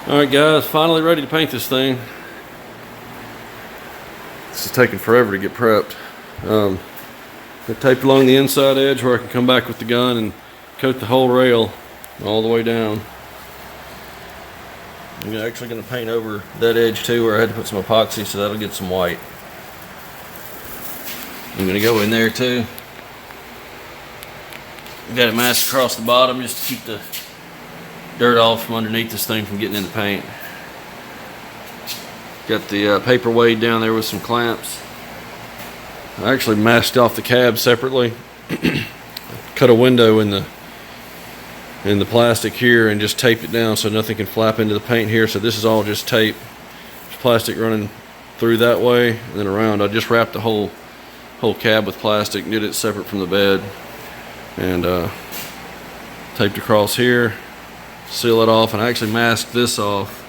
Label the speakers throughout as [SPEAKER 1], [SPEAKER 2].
[SPEAKER 1] Alright guys, finally ready to paint this thing. This is taking forever to get prepped. I taped along the inside edge where I can come back with the gun and coat the whole rail all the way down. I'm actually going to paint over that edge too, where I had to put some epoxy, so that'll get some white. I'm going to go in there too. Got it masked across the bottom just to keep the dirt off from underneath this thing from getting in the paint. Got the paper weighted down there with some clamps. I actually masked off the cab separately. Cut a window in the plastic here and just taped it down so nothing can flap into the paint here. So this is all just tape. There's plastic running through that way and then around. I just wrapped the whole cab with plastic and did it separate from the bed, and taped across here, seal it off, and I actually masked this off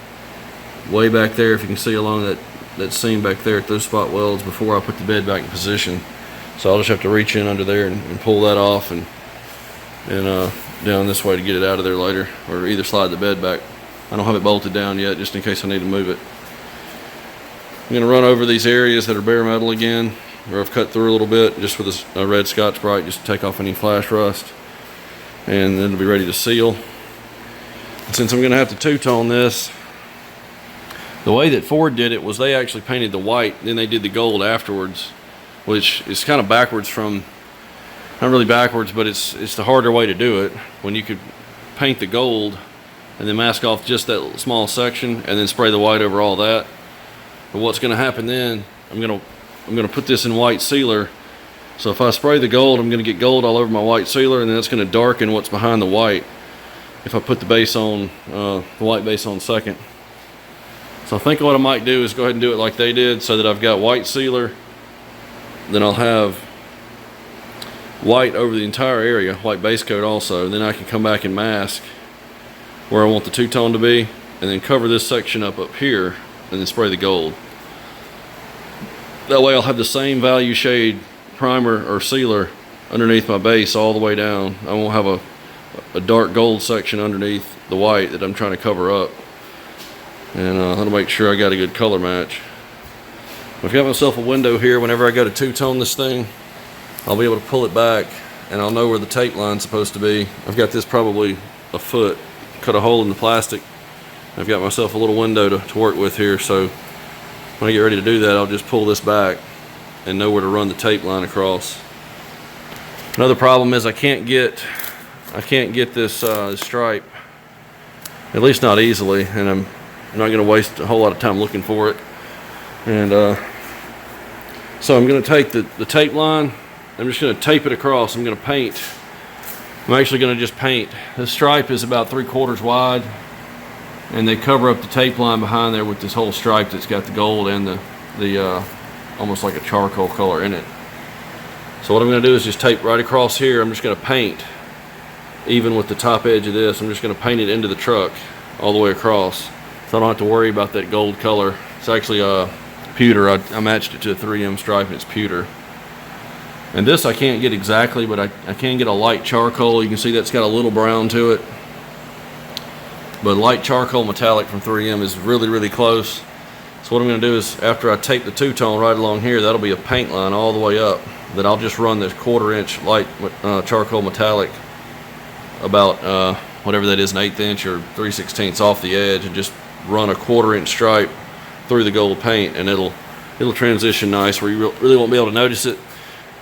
[SPEAKER 1] way back there, if you can see along that seam back there at those spot welds, before I put the bed back in position. So I'll just have to reach in under there and pull that off and down this way to get it out of there later, or either slide the bed back. I don't have it bolted down yet, just in case I need to move it. I'm going to run over these areas that are bare metal again, where I've cut through a little bit, just with a red Scotch-Brite, just to take off any flash rust, and then it'll be ready to seal. And since I'm going to have to two-tone this, the way that Ford did it was they actually painted the white, then they did the gold afterwards, which is kind of backwards from, not really backwards, but it's the harder way to do it, when you could paint the gold and then mask off just that small section and then spray the white over all that. But what's going to happen then, I'm going to put this in white sealer. So if I spray the gold, I'm going to get gold all over my white sealer, and then it's going to darken what's behind the white if I put the base on, the white base on second. So I think what I might do is go ahead and do it like they did, so that I've got white sealer, then I'll have white over the entire area, white base coat also. Then I can come back and mask where I want the two-tone to be, and then cover this section up here, and then spray the gold. That way I'll have the same value shade primer or sealer underneath my base all the way down. I won't have a dark gold section underneath the white that I'm trying to cover up. And that'll make sure I got a good color match. I've got myself a window here. Whenever I go to two-tone this thing, I'll be able to pull it back, and I'll know where the tape line's supposed to be. I've got this probably a foot. Cut a hole in the plastic. I've got myself a little window to work with here, so when I get ready to do that, I'll just pull this back and know where to run the tape line across. Another problem is I can't get this stripe, at least not easily, and I'm not going to waste a whole lot of time looking for it. And so I'm going to take the tape line, I'm just going to tape it across. I'm going to paint. I'm actually going to just paint. The stripe is about 3/4 wide, and they cover up the tape line behind there with this whole stripe that's got the gold and the almost like a charcoal color in it. So what I'm going to do is just tape right across here. I'm just going to paint, even with the top edge of this, I'm just going to paint it into the truck all the way across, so I don't have to worry about that gold color. It's actually pewter. I matched it to a 3M stripe, and it's pewter. And this I can't get exactly, but I can get a light charcoal. You can see that's got a little brown to it. But light charcoal metallic from 3M is really, really close. So what I'm going to do is, after I tape the two-tone right along here, that'll be a paint line all the way up. Then I'll just run this 1/4 inch light charcoal metallic, about whatever that is, an 1/8 inch or 3/16 off the edge, and just run a 1/4 inch stripe through the gold paint, and it'll transition nice where you really won't be able to notice it.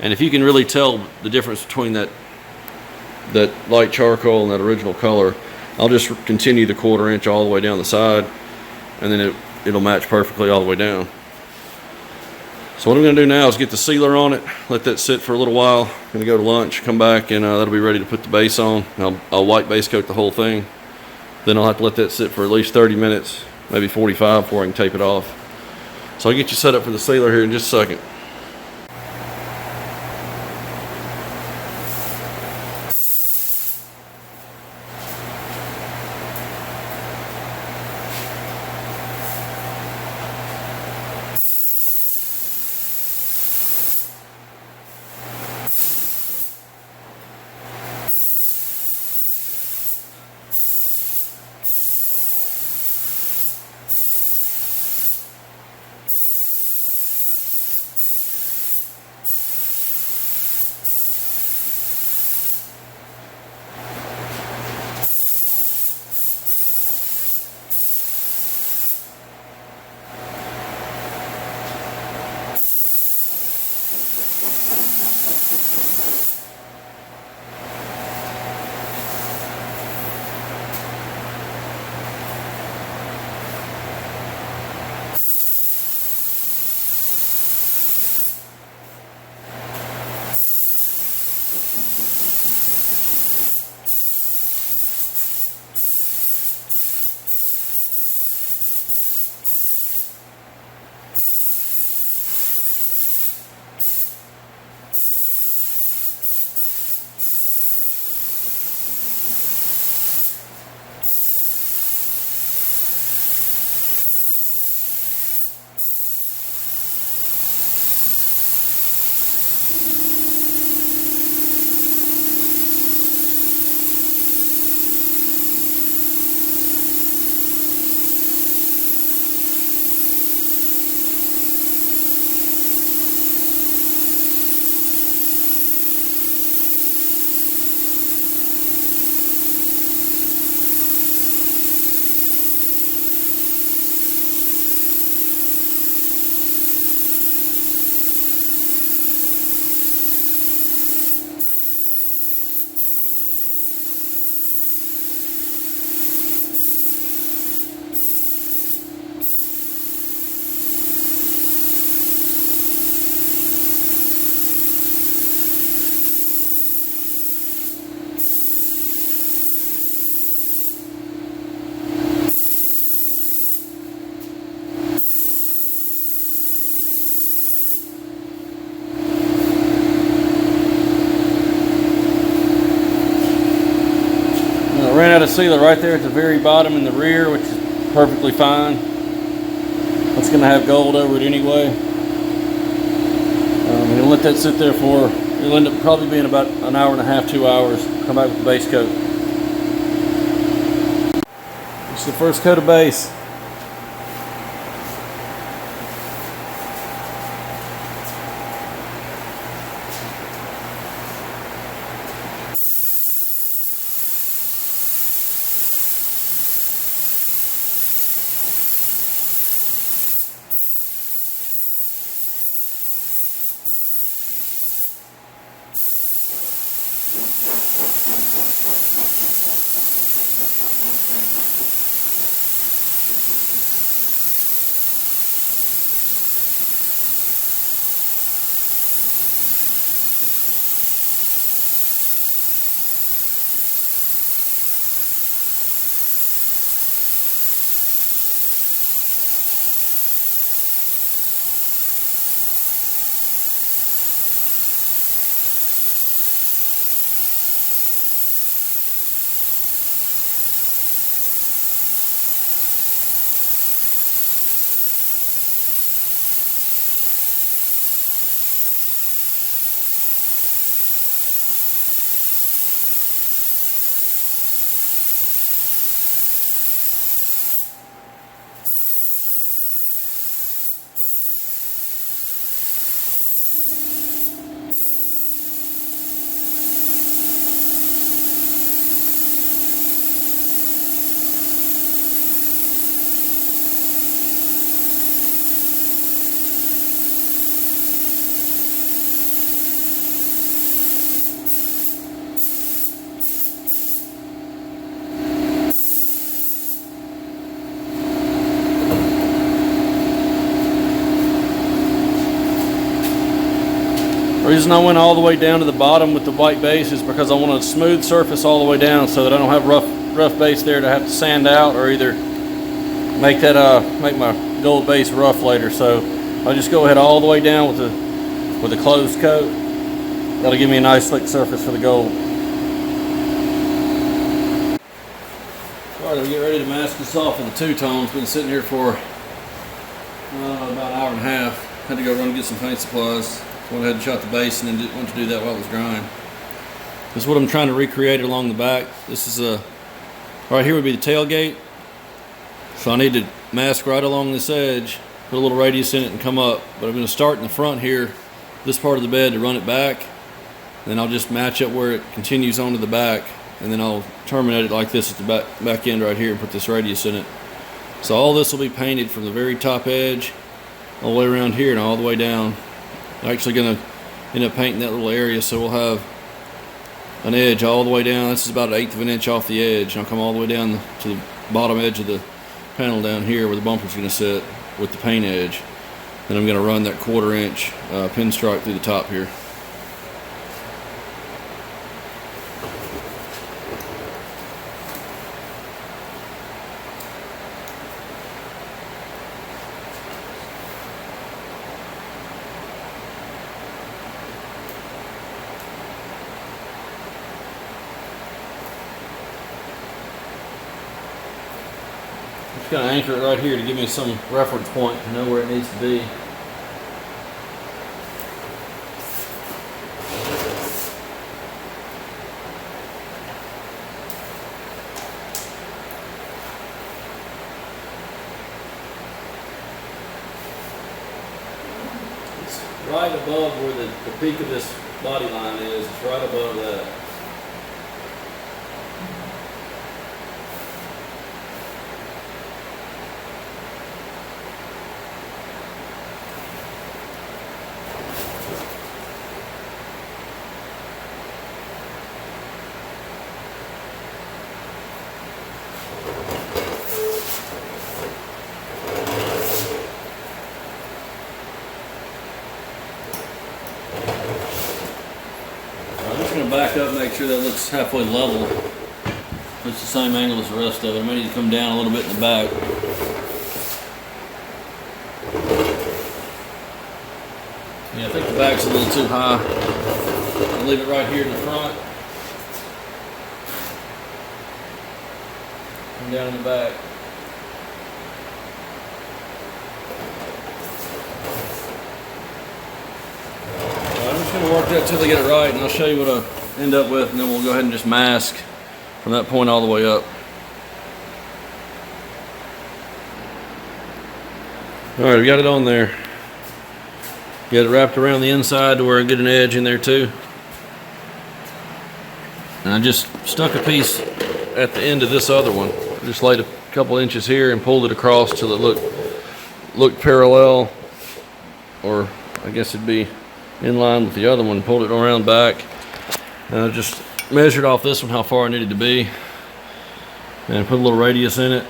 [SPEAKER 1] And if you can really tell the difference between that light charcoal and that original color, I'll just continue the 1/4 inch all the way down the side, and then it'll match perfectly all the way down. So what I'm going to do now is get the sealer on it, let that sit for a little while. I'm going to go to lunch, come back, and that'll be ready to put the base on. I'll white base coat the whole thing. Then I'll have to let that sit for at least 30 minutes, maybe 45, before I can tape it off. So I'll get you set up for the sealer here in just a second. got a sealer right there at the very bottom in the rear, which is perfectly fine. It's going to have gold over it anyway. You'll let that sit there for, it'll end up probably being about an hour and a half, 2 hours. Come back with the base coat. It's the first coat of base. The reason I went all the way down to the bottom with the white base is because I want a smooth surface all the way down so that I don't have rough base there to have to sand out or either make my gold base rough later. So I'll just go ahead all the way down with the closed coat. That'll give me a nice slick surface for the gold. Alright, we get ready to mask this off with the two-tone. It's been sitting here for about an hour and a half. Had to go run and get some paint supplies. Went ahead and shot the base and then wanted to do that while it was drying. This is what I'm trying to recreate along the back. This is right here would be the tailgate. So I need to mask right along this edge, put a little radius in it and come up. But I'm going to start in the front here, this part of the bed, to run it back. Then I'll just match up where it continues onto the back, and then I'll terminate it like this at the back end right here and put this radius in it. So all this will be painted from the very top edge all the way around here and all the way down. I'm actually going to end up painting that little area, so we'll have an edge all the way down. This is about 1/8 of an inch off the edge. And I'll come all the way down to the bottom edge of the panel down here where the bumper's going to sit with the paint edge. Then I'm going to run that 1/4 inch pinstripe through the top here. Just going to anchor it right here to give me some reference point to know where it needs to be. It's right above where the peak of this body line is. It's right above that. Back up, make sure that looks halfway level. It's the same angle as the rest of it. I may need to come down a little bit in the back. Yeah, I think the back's a little too high. I'll leave it right here in the front. and down in the back. I'm just going to work that till I get it right, and I'll show you what I end up with, and then we'll go ahead and just mask from that point all the way up. Alright, we got it on there. Get it wrapped around the inside to where I get an edge in there too. And I just stuck a piece at the end of this other one. I just laid a couple inches here and pulled it across till it looked parallel, or I guess it'd be in line with the other one. Pulled it around back, and I just measured off this one how far I needed to be, and put a little radius in it.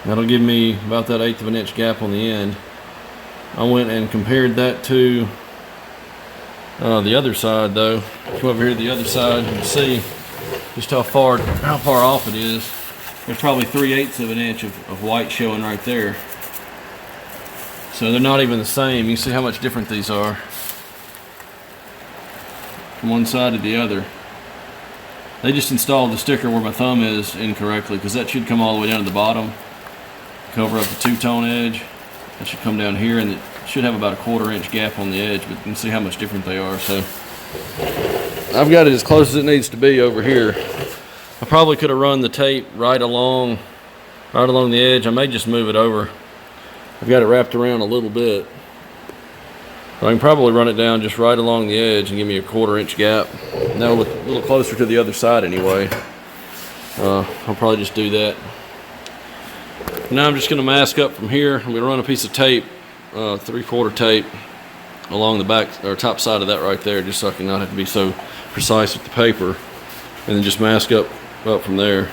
[SPEAKER 1] That'll give me about that 1/8 of an inch gap on the end. I went and compared that to the other side though. Come over here to the other side and see just how far off it is. There's probably 3/8 of an inch of white showing right there. So they're not even the same. You see how much different these are from one side to the other. They just installed the sticker where my thumb is incorrectly, because that should come all the way down to the bottom, cover up the two-tone edge. It should come down here, and it should have about a 1/4 inch gap on the edge, but you can see how much different they are. So I've got it as close as it needs to be over here. I probably could have run the tape right along the edge. I may just move it over. I've got it wrapped around a little bit. I can probably run it down just right along the edge and give me a 1/4 inch gap. That'll look a little closer to the other side anyway. I'll probably just do that. Now I'm just going to mask up from here. I'm going to run a piece of tape, 3/4 tape, along the back or top side of that right there, just so I can not have to be so precise with the paper, and then just mask up from there.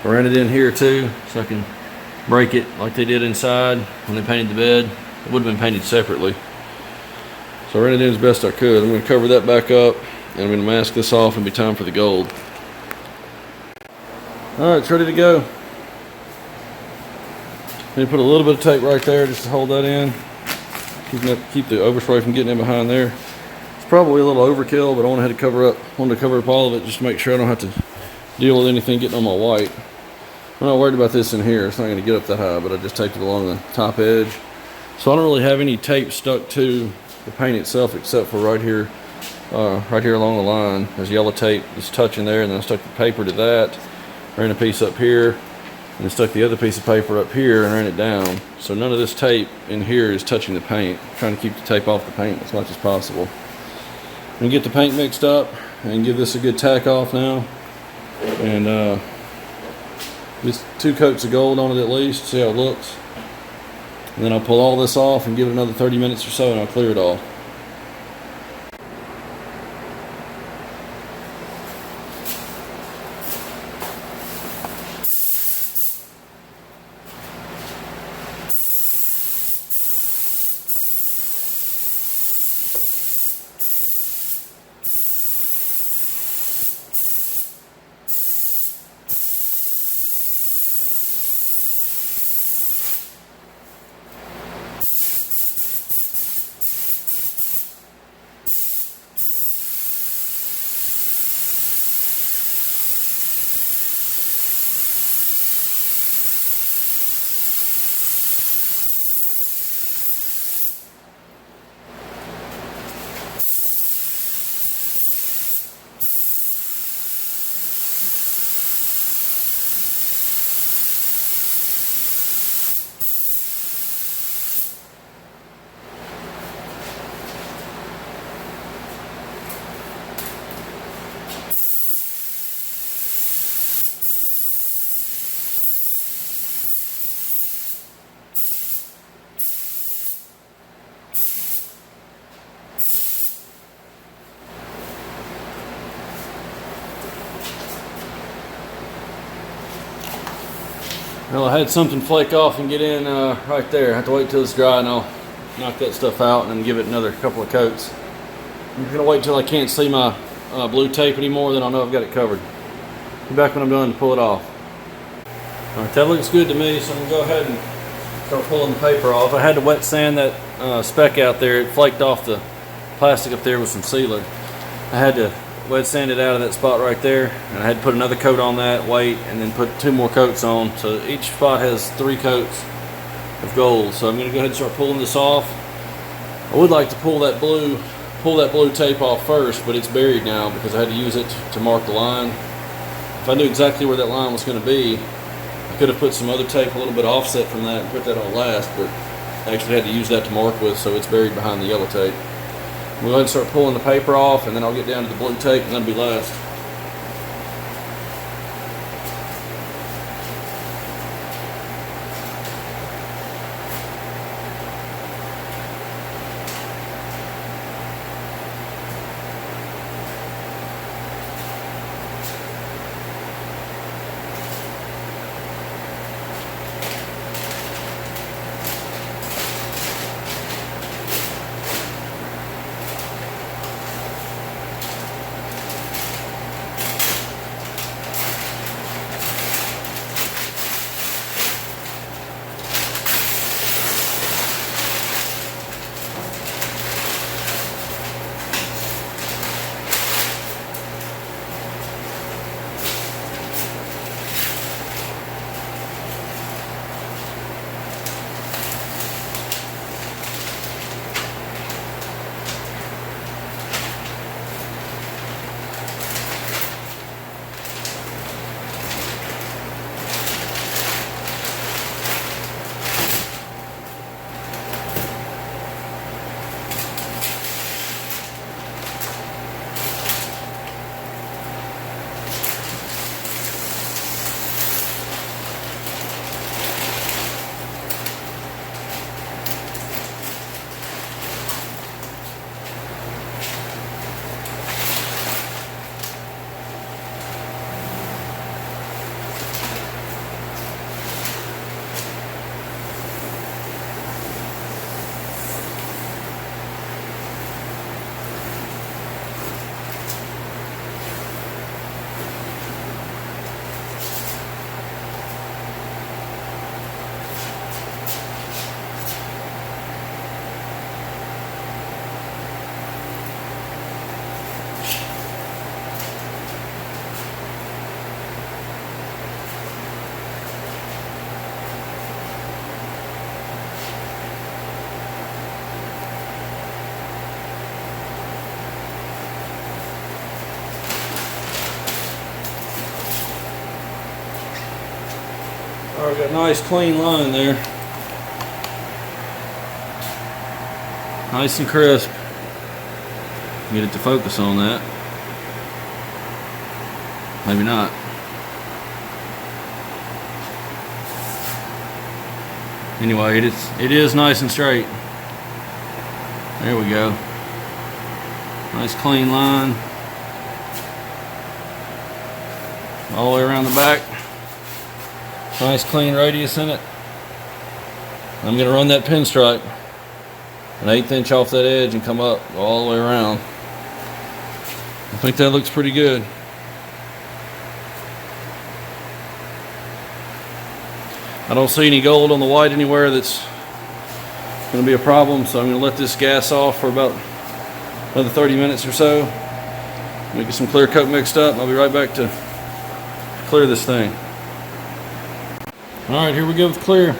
[SPEAKER 1] I ran it in here too, so I can break it like they did inside when they painted the bed. It would have been painted separately. So I ran it in as best I could. I'm going to cover that back up, and I'm going to mask this off and be time for the gold. Alright, it's ready to go. I'm going to put a little bit of tape right there just to hold that in. Keep the overspray from getting in behind there. It's probably a little overkill, but I wanted to cover up all of it just to make sure I don't have to deal with anything getting on my white. I'm not worried about this in here. It's not going to get up that high, but I just taped it along the top edge. So I don't really have any tape stuck to the paint itself except for right here along the line. There's yellow tape that's touching there, and then I stuck the paper to that. Ran a piece up here, and then stuck the other piece of paper up here and ran it down. So none of this tape in here is touching the paint. I'm trying to keep the tape off the paint as much as possible. I'm going to get the paint mixed up and give this a good tack off now. And just 2 coats of gold on it at least, see how it looks. And then I'll pull all this off and give it another 30 minutes or so, and I'll clear it all. Well, I had something flake off and get in right there. I have to wait till it's dry, and I'll knock that stuff out and then give it another couple of coats. I'm gonna wait till I can't see my blue tape anymore, then I'll know I've got it covered. Be back when I'm done to pull it off. All right, that looks good to me, so I'm gonna go ahead and start pulling the paper off. I had to wet sand that speck out there. It flaked off the plastic up there with some sealer. I had to wet sanded out of that spot right there, and I had to put another coat on that, wait, and then put 2 more coats on. So each spot has 3 coats of gold. So I'm going to go ahead and start pulling this off. I would like to pull that blue tape off first, but it's buried now because I had to use it to mark the line. If I knew exactly where that line was going to be, I could have put some other tape a little bit offset from that and put that on last, but I actually had to use that to mark with, so it's buried behind the yellow tape. We'll go ahead and start pulling the paper off, and then I'll get down to the blue tape, and that'll be last. Alright, got a nice clean line there. Nice and crisp. Get it to focus on that. Maybe not. Anyway, it is nice and straight. There we go. Nice clean line. All the way around the back. Nice clean radius in it. I'm going to run that pinstripe an 1/8 inch off that edge and come up all the way around. I think that looks pretty good. I don't see any gold on the white anywhere that's going to be a problem, so I'm going to let this gas off for about another 30 minutes or so. Get some clear coat mixed up. I'll be right back to clear this thing. Alright, here we go with clear.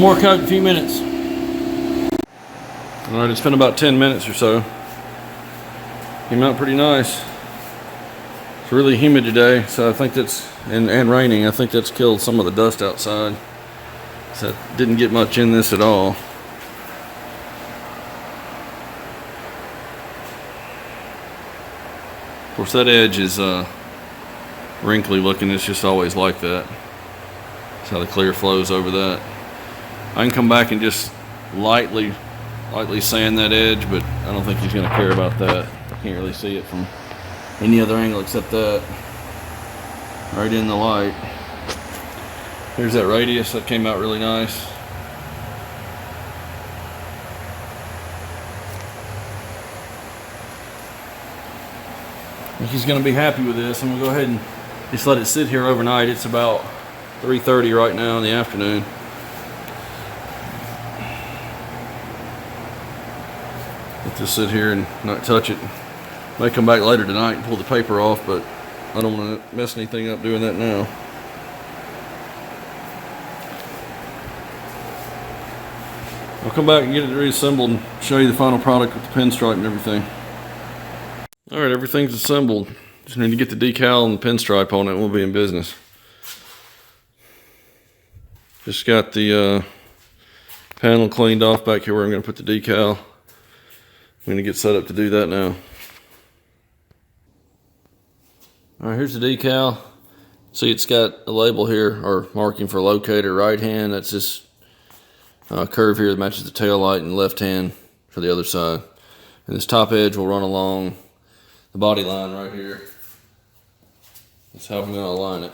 [SPEAKER 1] more coat in a few minutes. Alright, it's been about 10 minutes or so. Came out pretty nice. It's really humid today, so I think that's, and raining, I think that's killed some of the dust outside. So I didn't get much in this at all. Of course, that edge is wrinkly looking. It's just always like that. That's how the clear flows over that. I can come back and just lightly sand that edge, but I don't think he's going to care about that. I can't really see it from any other angle except that. Right in the light. Here's that radius. That came out really nice. I think he's going to be happy with this. I'm going to go ahead and just let it sit here overnight. It's about 3:30 right now in the afternoon. Let this sit here and not touch it. May come back later tonight and pull the paper off, but I don't want to mess anything up doing that now. I'll come back and get it reassembled and show you the final product with the pinstripe and everything. Alright, everything's assembled. Just need to get the decal and the pinstripe on it and we'll be in business. Just got the panel cleaned off back here where I'm going to put the decal. I'm going to get set up to do that now. Alright, here's the decal. See, it's got a label here, or marking for locator, right hand. That's this curve here that matches the tail light, and left hand for the other side. And this top edge will run along the body line right here. That's how I'm going to align it.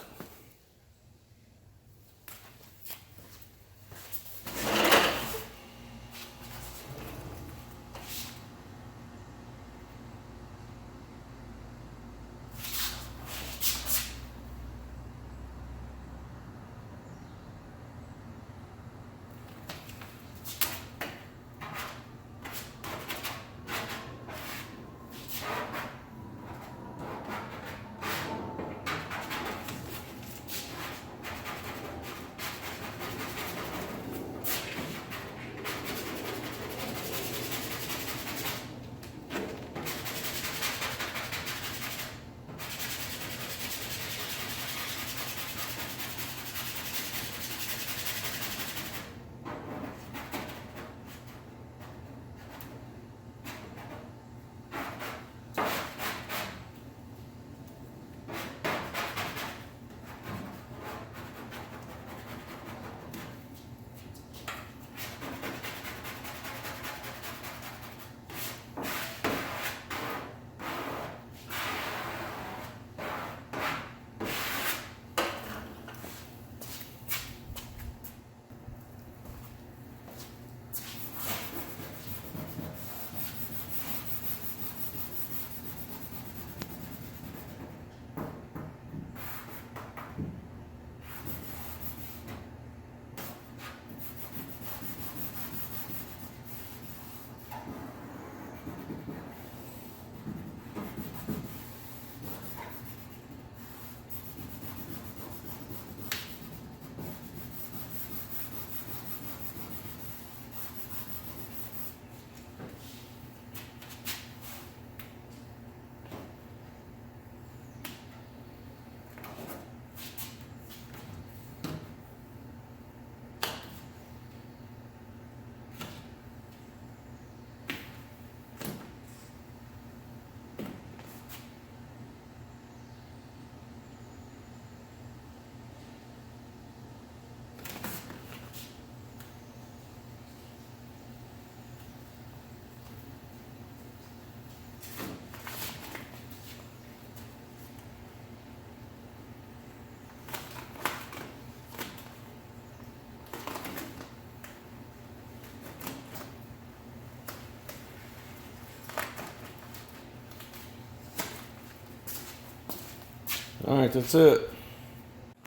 [SPEAKER 1] Alright, that's it.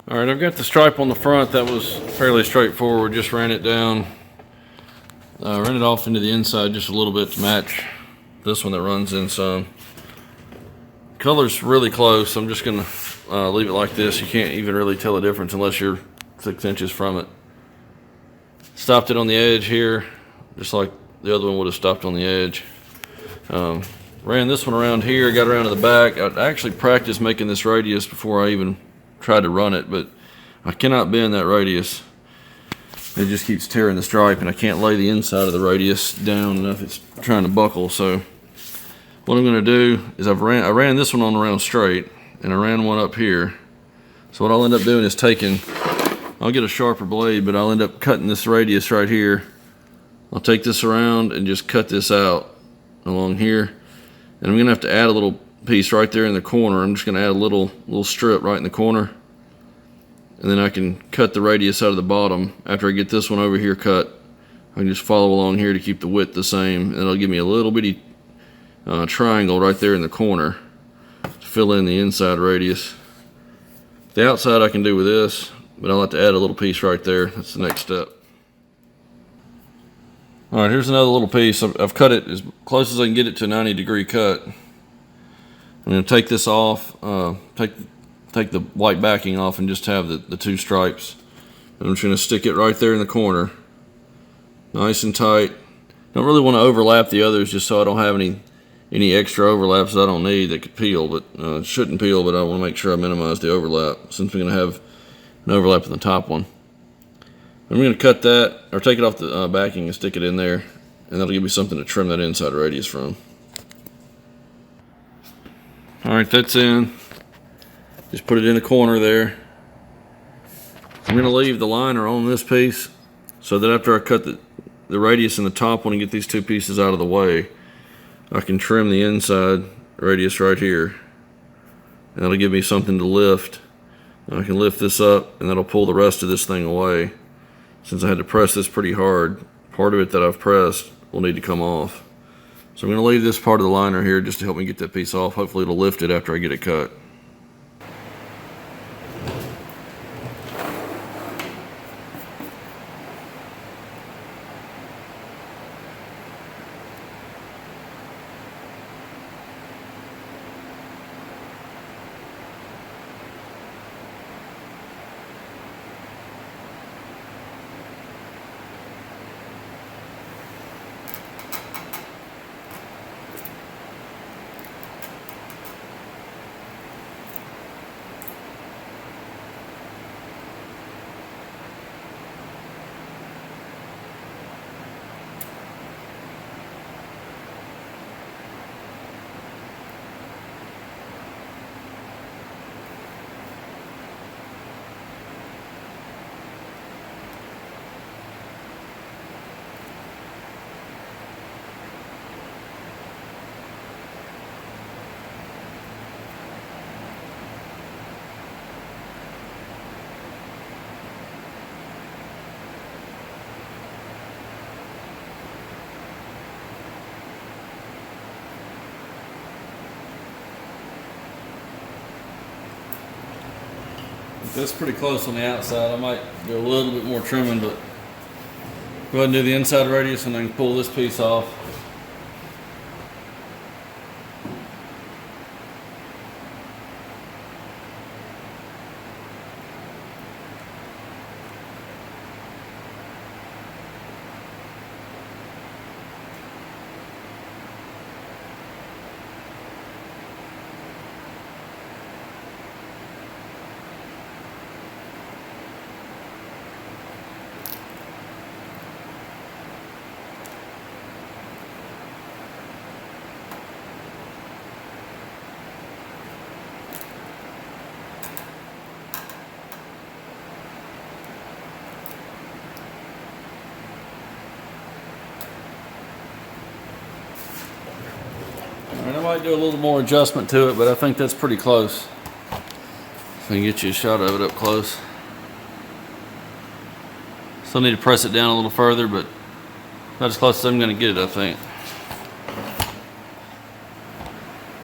[SPEAKER 1] Alright, I've got the stripe on the front. That was fairly straightforward. Just ran it down. Ran it off into the inside just a little bit to match this one that runs in some. Color's really close. I'm just going to leave it like this. You can't even really tell the difference unless you're 6 inches from it. Stopped it on the edge here, just like the other one would have stopped on the edge. Ran this one around here, got around to the back. I actually practiced making this radius before I even tried to run it, but I cannot bend that radius. It just keeps tearing the stripe, and I can't lay the inside of the radius down enough. It's trying to buckle. So what I'm going to do is I ran this one on around straight, and I ran one up here. So what I'll end up doing is I'll get a sharper blade, but I'll end up cutting this radius right here. I'll take this around and just cut this out along here. And I'm going to have to add a little piece right there in the corner. I'm just going to add a little strip right in the corner. And then I can cut the radius out of the bottom. After I get this one over here cut, I can just follow along here to keep the width the same. And it'll give me a little bitty triangle right there in the corner to fill in the inside radius. The outside I can do with this, but I'll have to add a little piece right there. That's the next step. All right, here's another little piece. I've cut it as close as I can get it to a 90-degree cut. I'm going to take this off, take the white backing off, and just have the two stripes. And I'm just going to stick it right there in the corner, nice and tight. Don't really want to overlap the others, just so I don't have any extra overlaps that I don't need that could peel, but it shouldn't peel. But I want to make sure I minimize the overlap, since we're going to have an overlap in the top one. I'm going to cut that, or take it off the backing and stick it in there, and that'll give me something to trim that inside radius from. Alright, that's in. Just put it in the corner there. I'm going to leave the liner on this piece, so that after I cut the radius in the top one and get these two pieces out of the way, I can trim the inside radius right here. And that'll give me something to lift. And I can lift this up, and that'll pull the rest of this thing away. Since I had to press this pretty hard, part of it that I've pressed will need to come off. So I'm going to leave this part of the liner here just to help me get that piece off. Hopefully it'll lift it after I get it cut. That's pretty close on the outside. I might do a little bit more trimming, but go ahead and do the inside radius and then pull this piece off. I might do a little more adjustment to it, but I think that's pretty close. If I can get you a shot of it up close. Still need to press it down a little further, but not as close as I'm going to get it, I think.